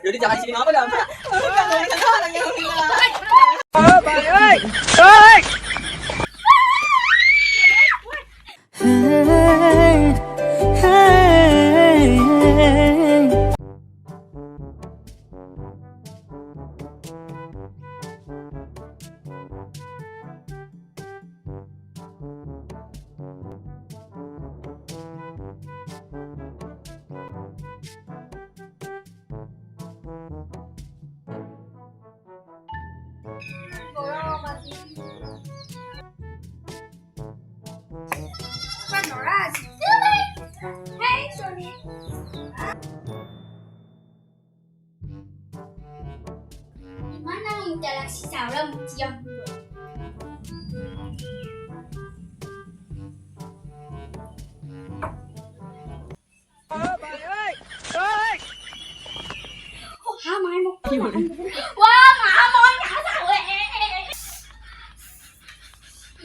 Jadi jangan sini ngapa dah. Mana interaksi salam yang Wah, mau nyata we.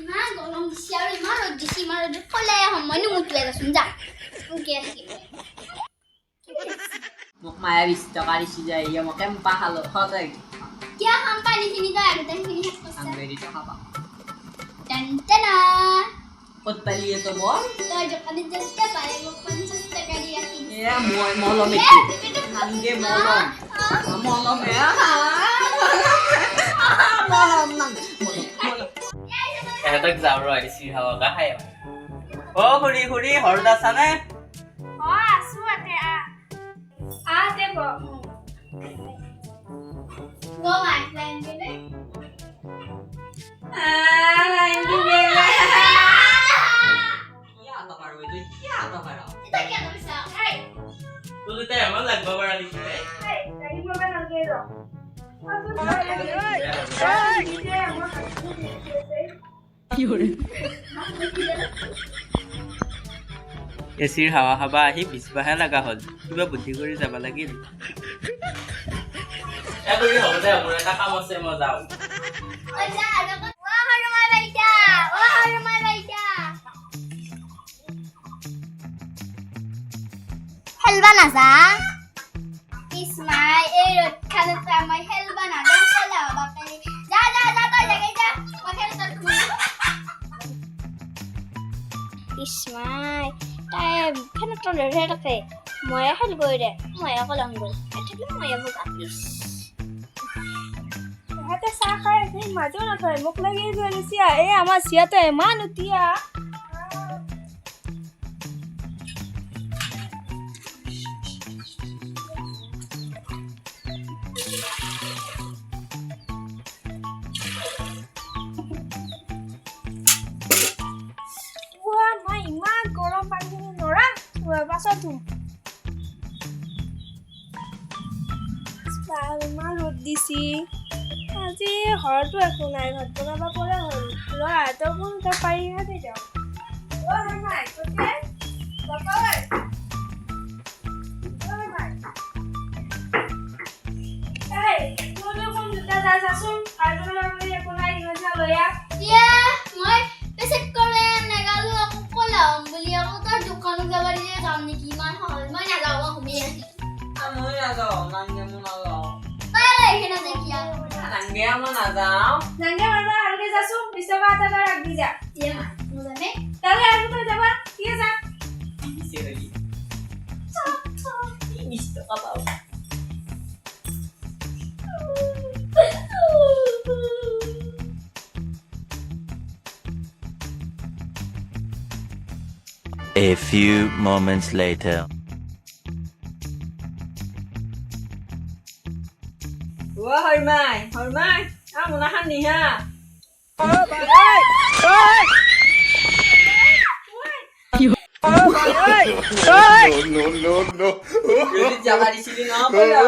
Iman golong siapa iman di sini malah di kolej hamani mutu ya sunja. Oke sih. Muk maya bis cakari si jaya ya mau kempa halo hotel. Kia hampa di sini dah ada di sini. Sampai di apa? Tantana. Potpali itu bol? Tuh jangan dijadikan pada mau konses terkali yakin. Ya mau molom itu. Nangge molom. Molom ya. Molom nang. Molom. এহঁতক যাওঁ ৰ আহিছি হাৱা গা খাই অ খুৰী খুৰী ঘৰত আছানে আছো আতে আতে ব মাই লাইন দিলে লাইন দিলে কি আতা পারো তুই কি আতা পারো এটা কি আতা পিছা এই তুই তো এমন লাগবা পারা দিছ রে এই গাড়ি মোবাইল লগে র কি হরে এচিৰ হাৱা খাবা আহি বিছবাহে লগা হ'ল কিবা বুদ্ধি কৰি যাব লাগিল এগুৰি হ'ব দে মোৰ এটা কাম আছে মই যাওঁ হেলবা নাজা ইসমাই এই রোদ খালে মই হেলবা নাজা চলা বাকালি যা যা যা তো জায়গায় যা বাকালি তোর খুব ইসমাই তাই কেন তো রে রাখে মই হেল গই রে মই কলং গই এটকি মই বুকা প্লিজ হাতে চাহ খাই সেই মাজো নথয় মোক লাগি গৈ চিয়া এই আমাৰ চিয়াতে ইমান উতিয়া ইমান গৰম পানী নৰা পাছত ইমান ৰ'দ দিছি আজি ঘৰতো একো নাই ভাত বনাব পৰা হ'ল ল'ৰাহঁতক সোনকালে পাৰি হাতে যাওঁ মই পেছেট কৰে নেগালো আকৌ কলাম বুলি আকৌ তাৰ দোকানত যাব দিলে যাম নেকি ইমান সহজ মই নাযাওঁ ঘুমি আহি মই নাযাওঁ নাংগে মই নাযাওঁ তাই এখানে দেখি আর নাংগে মই নাযাওঁ নাংগে মারবা আলগে যাসু বিছবা আটা রাখবি যা ইয়ে মা মজানে তাহলে আর তো যাবা কি যা সিরেলি কি মিষ্টি খাবাও A few moments later. Wah, hormai. Munahan nih ha. No. Jadi jangan di sini ngapa ya?